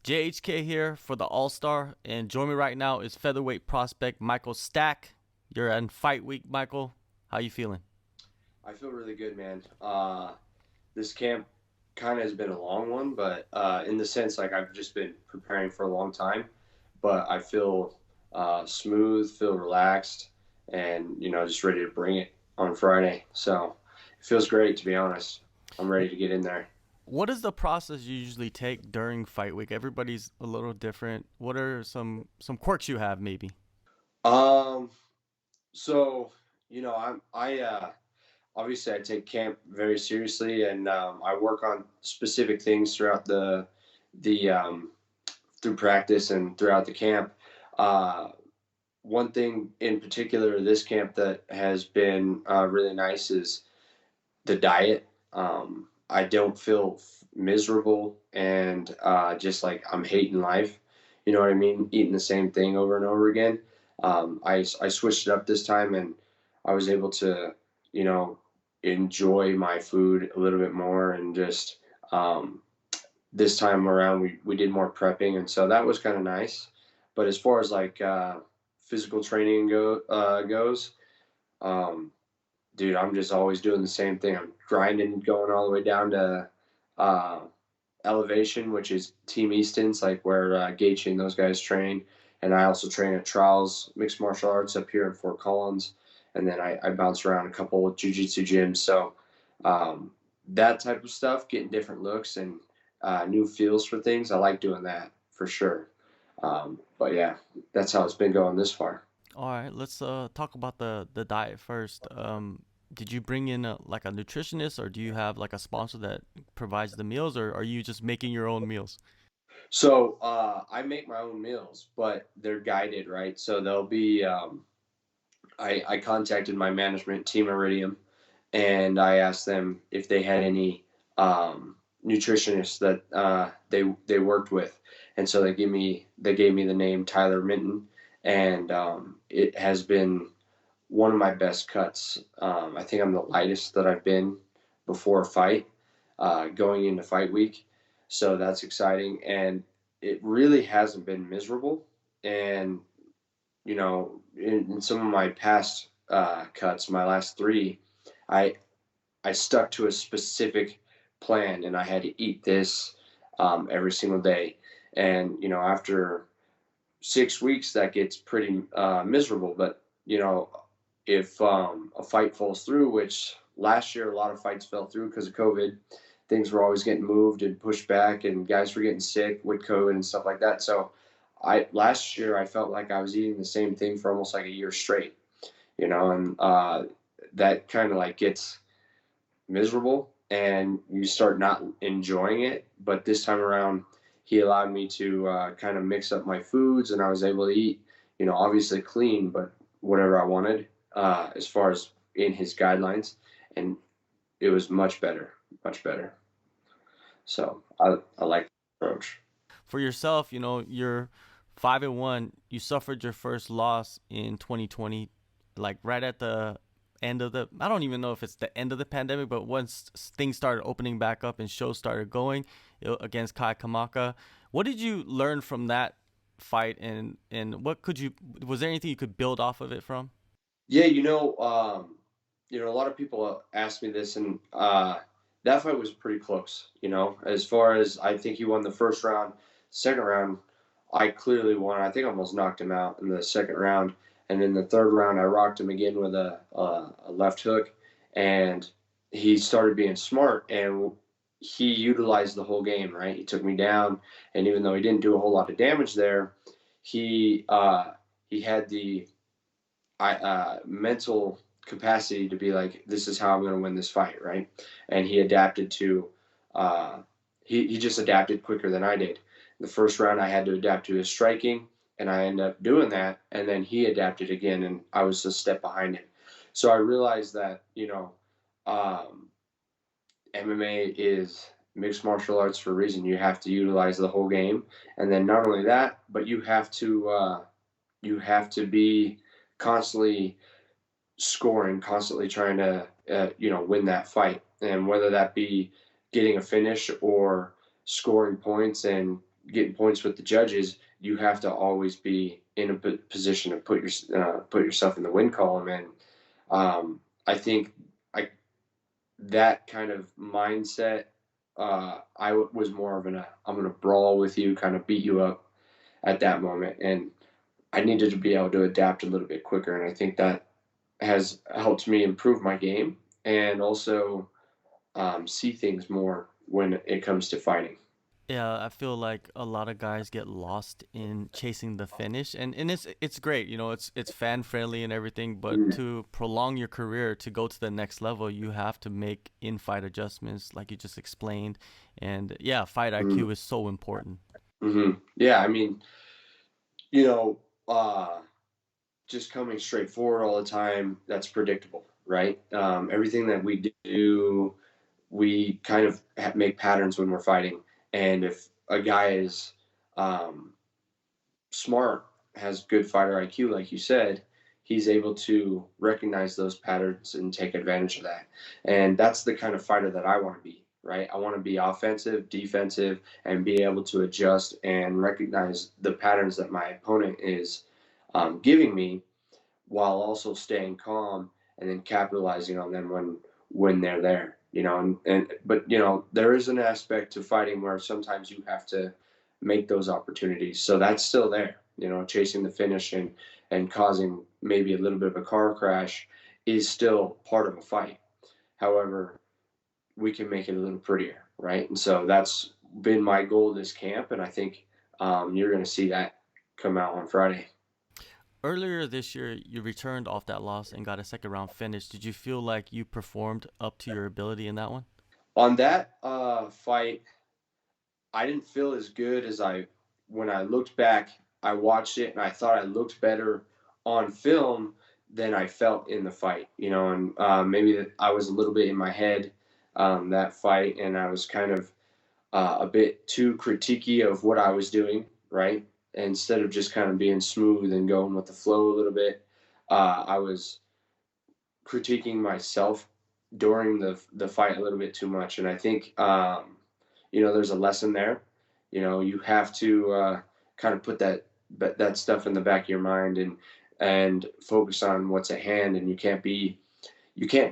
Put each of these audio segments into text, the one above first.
JHK here for the AllStar, and join me right now is featherweight prospect Michael Stack. You're in fight week, Michael. How you feeling? I feel really good, man. This camp kind of has been a long one, but in the sense, like I've just been preparing for a long time, but I feel smooth, feel relaxed, and just ready to bring it on Friday. So it feels great, to be honest. I'm ready to get in there. What is the process you usually take during fight week? Everybody's a little different. What are some quirks you have, maybe? Um, so I obviously I take camp very seriously, and I work on specific things throughout the through practice and throughout the camp. Uh, One thing in particular, this camp that has been really nice is the diet. I don't feel miserable and just like I'm hating life. You know what I mean? Eating the same thing over and over again. I switched it up this time, and I was able to, you know, enjoy my food a little bit more, and just this time around we did more prepping, and so that was kind of nice. But as far as like physical training goes, um, dude, I'm just always doing the same thing. I'm grinding, going all the way down to uh, elevation, which is Team Easton's, like where Gaethje and those guys train. And I also train at Trials Mixed Martial Arts up here in Fort Collins. And then I bounce around a couple of jiu-jitsu gyms. So um, that type of stuff, getting different looks and new feels for things, I like doing that for sure. But yeah, that's how it's been going this far. All right, let's talk about the diet first. Did you bring in like a nutritionist, or do you have like a sponsor that provides the meals, or are you just making your own meals? So I make my own meals, but they're guided, right? So they'll be. I contacted my management team, Iridium, and I asked them if they had any nutritionists that they worked with, and so they gave me the name Tyler Minton, and it has been one of my best cuts. I think I'm the lightest that I've been before a fight, going into fight week. So that's exciting. And it really hasn't been miserable. And, in some of my past cuts, my last three, I, I stuck to a specific plan, and I had to eat this every single day. And, after 6 weeks, that gets pretty miserable. But, if a fight falls through, which last year a lot of fights fell through because of COVID. Things were always getting moved and pushed back, and guys were getting sick with COVID and stuff like that. So, I last year I felt like I was eating the same thing for almost like a year straight, and that kind of like gets miserable, and you start not enjoying it. But this time around, he allowed me to kind of mix up my foods, and I was able to eat, obviously clean, but whatever I wanted as far as in his guidelines, and it was much better, much better. So I like the approach. For yourself, you're 5-1. You suffered your first loss in 2020, like right at the end of the. I don't even know if it's the end of the pandemic, but once things started opening back up and shows started going against Kai Kamaka, what did you learn from that fight, and what could you? Was there anything you could build off of it from? Yeah, a lot of people ask me this, and that fight was pretty close. As far as I think he won the first round, second round, I clearly won. I think I almost knocked him out in the second round, and in the third round, I rocked him again with a left hook, and he started being smart, and he utilized the whole game. Right, he took me down, and even though he didn't do a whole lot of damage there, he had the mental capacity to be like, this is how I'm going to win this fight, right? And he adapted to, uh, he just adapted quicker than I did. The first round, I had to adapt to his striking, and I ended up doing that. And then he adapted again, and I was a step behind him. So I realized that, um, MMA is mixed martial arts for a reason. You have to utilize the whole game, and then not only that, but you have to be constantly scoring, constantly trying to win that fight, and whether that be getting a finish or scoring points and getting points with the judges, you have to always be in a position to put yourself in the win column. And I think I that kind of mindset, was more of I'm going to brawl with you, kind of beat you up at that moment, and I needed to be able to adapt a little bit quicker. And I think that has helped me improve my game and also see things more when it comes to fighting. Yeah, I feel like a lot of guys get lost in chasing the finish, and it's great, you know, it's fan friendly and everything, but Mm-hmm. to prolong your career to go to the next level, you have to make in-fight adjustments, like you just explained, and yeah, fight IQ is so important. Mm-hmm. Yeah, I mean, you know, uh, just coming straight forward all the time, that's predictable, right? Everything that we do, we kind of make patterns when we're fighting. And if a guy is um, smart, has good fighter IQ, like you said, he's able to recognize those patterns and take advantage of that. And that's the kind of fighter that I want to be, right? I want to be offensive, defensive, and be able to adjust and recognize the patterns that my opponent is giving me while also staying calm and then capitalizing on them when they're there. And but there is an aspect to fighting where sometimes you have to make those opportunities. So that's still there. Chasing the finish and causing maybe a little bit of a car crash is still part of a fight. However, we can make it a little prettier, right? And so that's been my goal this camp, and I think you're going to see that come out on Friday. Earlier this year, you returned off that loss and got a second round finish. Did you feel like you performed up to your ability in that one? On that fight, I didn't feel as good as when I looked back. I watched it and I thought I looked better on film than I felt in the fight. And maybe I was a little bit in my head that fight, and I was kind of a bit too critiquey of what I was doing, right? Instead of just kind of being smooth and going with the flow a little bit, I was critiquing myself during the fight a little bit too much. And I think there's a lesson there. You have to kind of put that stuff in the back of your mind and focus on what's at hand. And you can't be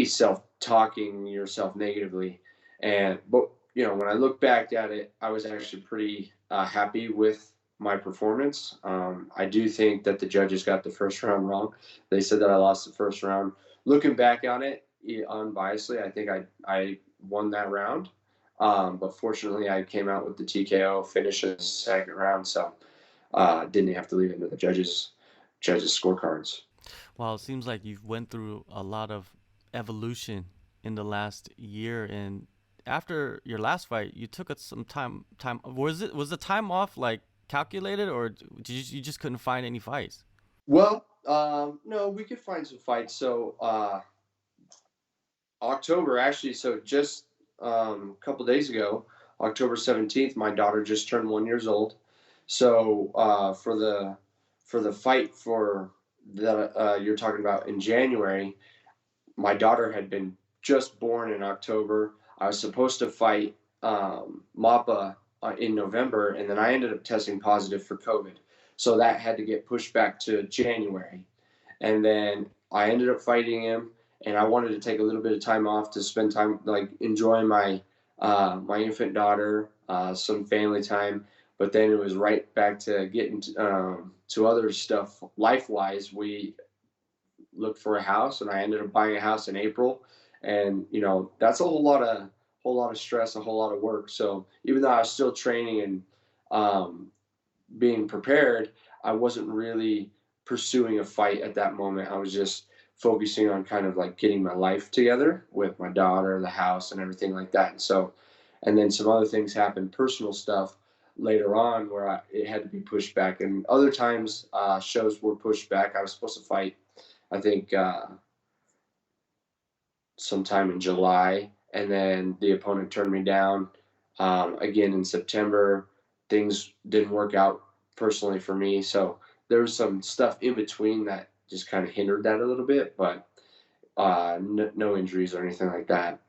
self talking yourself negatively. But when I look back at it, I was actually pretty happy with my performance. I do think that the judges got the first round wrong. They said that I lost the first round. Looking back on it, unbiasedly, I think I won that round. But fortunately, I came out with the TKO finish in the second round, so didn't have to leave it to the judges scorecards. Well, it seems like you've went through a lot of evolution in the last year, and after your last fight, you took some time. Was the time off like calculated, or did you just couldn't find any fights? Well, no, we could find some fights. So October, actually, so just a couple days ago, October 17th, my daughter just turned 1 years old. So for the fight for that you're talking about in January, my daughter had been just born in October. I was supposed to fight Mappa in November, and then I ended up testing positive for COVID. So that had to get pushed back to January. And then I ended up fighting him, and I wanted to take a little bit of time off to spend time like enjoying my infant daughter, some family time. But then it was right back to getting to other stuff life wise. We looked for a house, and I ended up buying a house in April. And that's a whole lot of stress, a whole lot of work. So even though I was still training and being prepared, I wasn't really pursuing a fight at that moment. I was just focusing on kind of like getting my life together with my daughter, the house, and everything like that. And then some other things happened, personal stuff later on where it had to be pushed back. And other times, shows were pushed back. I was supposed to fight, I think, sometime in July, and then the opponent turned me down again in September. Things didn't work out personally for me, so there was some stuff in between that just kind of hindered that a little bit, but no injuries or anything like that.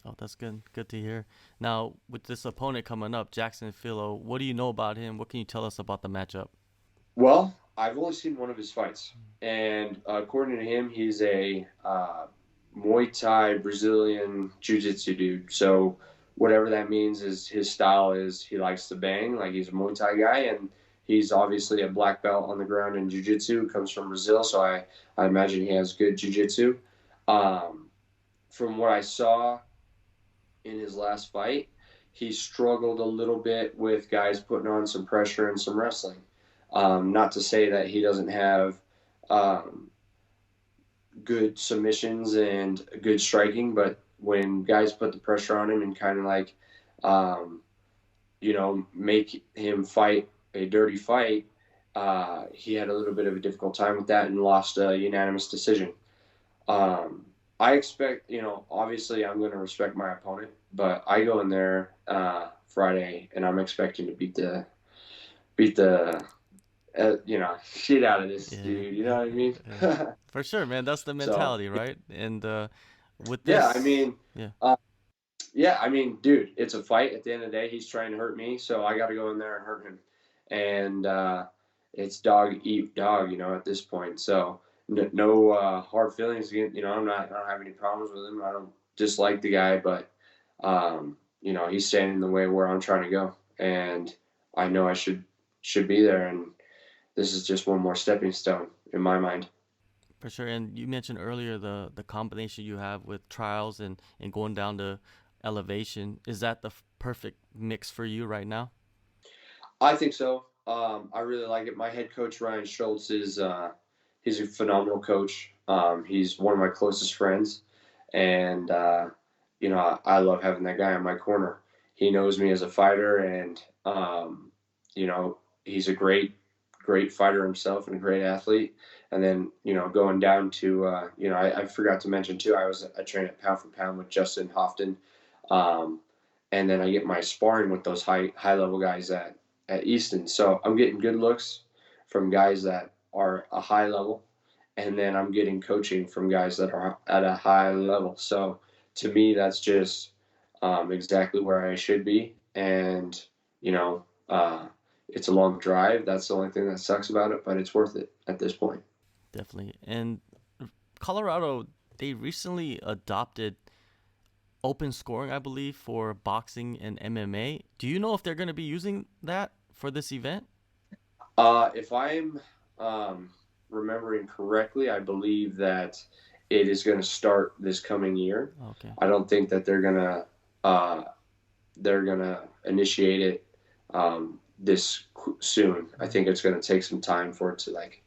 Oh, that's good. Good to hear. Now, with this opponent coming up, Jackson Filho, what do you know about him? What can you tell us about the matchup? Well, I've only seen one of his fights, and according to him, he's a Muay Thai Brazilian Jiu-Jitsu dude. So whatever that means is his style is he likes to bang, like he's a Muay Thai guy, and he's obviously a black belt on the ground in Jiu-Jitsu. Comes from Brazil, so I imagine he has good Jiu-Jitsu. Um, from what I saw in his last fight, he struggled a little bit with guys putting on some pressure and some wrestling. Not to say that he doesn't have um, good submissions and good striking, but when guys put the pressure on him and kind of like, um, make him fight a dirty fight, he had a little bit of a difficult time with that and lost a unanimous decision. Um, I expect, obviously I'm going to respect my opponent, but I go in there Friday and I'm expecting to beat the shit out of this Yeah, dude. You know what I mean? yeah. For sure, man. That's the So mentality, right? And with yeah, I this, mean, yeah, uh, yeah, I mean, dude, it's a fight. At the end of the day, he's trying to hurt me, so I got to go in there and hurt him. And it's dog eat dog, at this point. So no hard feelings. I don't have any problems with him. I don't dislike the guy, but he's standing in the way where I'm trying to go, and I know I should be there. And this is just one more stepping stone in my mind. for sure. And you mentioned earlier the combination you have with trials and going down to elevation. Is that the perfect mix for you right now? I think so. I really like it. My head coach Ryan Schultz is he's a phenomenal coach. He's one of my closest friends, and I love having that guy on my corner. He knows me as a fighter, and you know he's a great fighter himself and a great athlete. And then going down to I forgot to mention too. I train at pound for pound with Justin Hofton, um, and then I get my sparring with those high level guys at Easton. So I'm getting good looks from guys that are a high level, and then I'm getting coaching from guys that are at a high level. So to me, that's just exactly where I should be. And you know, uh, it's a long drive. That's the only thing that sucks about it, but it's worth it at this point. Definitely. And Colorado, they recently adopted open scoring, I believe, for boxing and MMA. Do you know if they're going to be using that for this event? If I'm um, remembering correctly, I believe that it is going to start this coming year. Okay. I don't think that uh, they're gonna initiate it this soon. I think it's going to take some time for it to like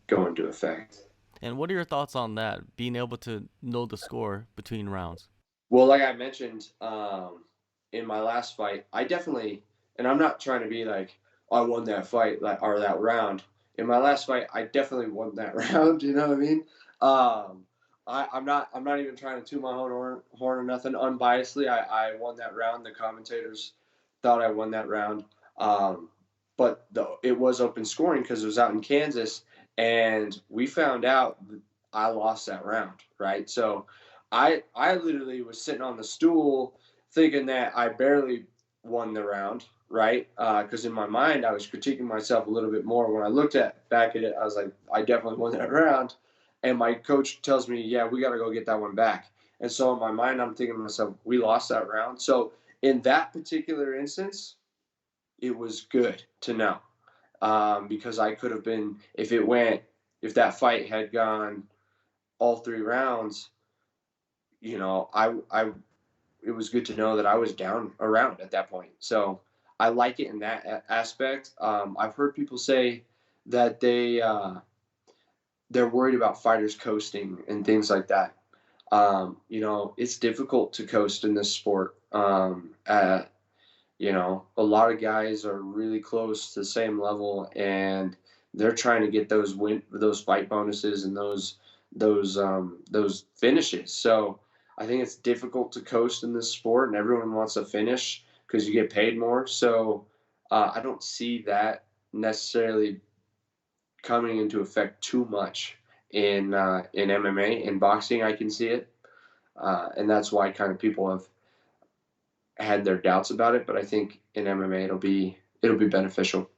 go into effect. And what are your thoughts on that? Being able to know the score between rounds. Well, like I mentioned in my last fight, I definitely, and I'm not trying to be like, oh, I won that fight like or that round. In my last fight, I definitely won that round. You know what I mean? I'm not even trying to toot my own horn or nothing. Unbiasedly, I won that round. The commentators thought I won that round. Um, but it was open scoring because it was out in Kansas, and we found out I lost that round. Right, so I literally was sitting on the stool thinking that I barely won the round, right? Because in my mind I was critiquing myself a little bit more. When I looked back at it, I was like, I definitely won that round. And my coach tells me, yeah, we got to go get that one back. And so in my mind, I'm thinking to myself, we lost that round. So in that particular instance, it was good to know because I could have been if that fight had gone all 3 rounds, I it was good to know that I was down around at that point. So I like it in that aspect. I've heard people say that they're worried about fighters coasting and things like that. It's difficult to coast in this sport. A lot of guys are really close to the same level, and they're trying to get those fight bonuses and those finishes. So I think it's difficult to coast in this sport, and everyone wants to finish because you get paid more. So I don't see that necessarily coming into effect too much in MMA. In boxing, I can see it. and that's why kind of people have had their doubts about it. But I think in MMA it'll be beneficial.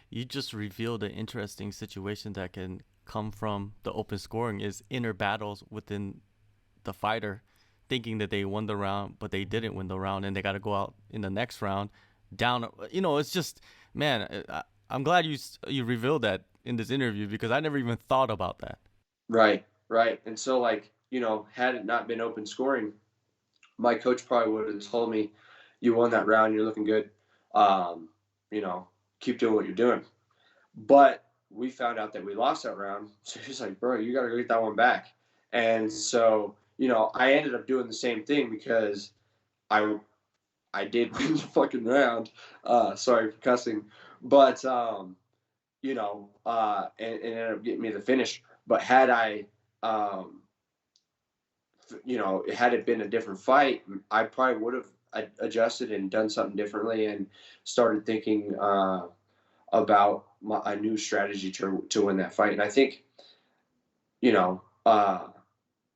You just revealed an interesting situation that can come from the open scoring is inner battles within the fighter thinking that they won the round, but they didn't win the round and they got to go out in the next round down. It's just, man, I'm glad you revealed that in this interview because I never even thought about that. Right, right. And so like had it not been open scoring, my coach probably would have told me, "You won that round. You're looking good. Um, you know, keep doing what you're doing." But we found out that we lost that round. So he's like, "Bro, you got to go get that one back." And so I ended up doing the same thing because I I did win the fucking round. Sorry for cussing, but and ended up getting me the finish. But um, had it been a different fight, I probably would have adjusted and done something differently and started thinking about a new strategy to win that fight. And I think, you know,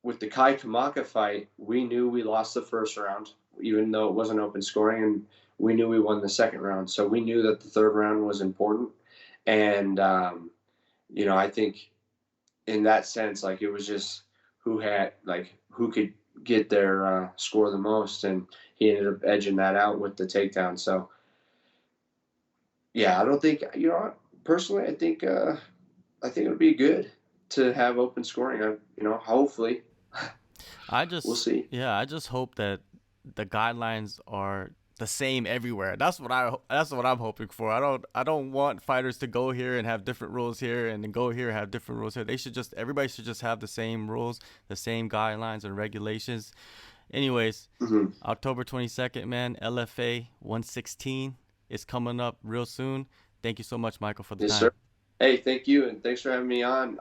with the Kai Kamaka fight, we knew we lost the first round, even though it wasn't open scoring, and we knew we won the second round. So we knew that the third round was important. And, I think in that sense, like it was just who could get their score the most, and he ended up edging that out with the takedown. So yeah, I don't think personally, I think it would be good to have open scoring. Hopefully we'll see. I just hope that the guidelines are the same everywhere. That's what I'm hoping for. I don't want fighters to go here and have different rules here and then go here and have different rules here. Everybody should just have the same rules, the same guidelines and regulations. Anyways, Hmm. October 22nd, man, LFA 116 is coming up real soon. Thank you so much, Michael, for the Yes, time. sir. Hey, thank you, and thanks for having me on.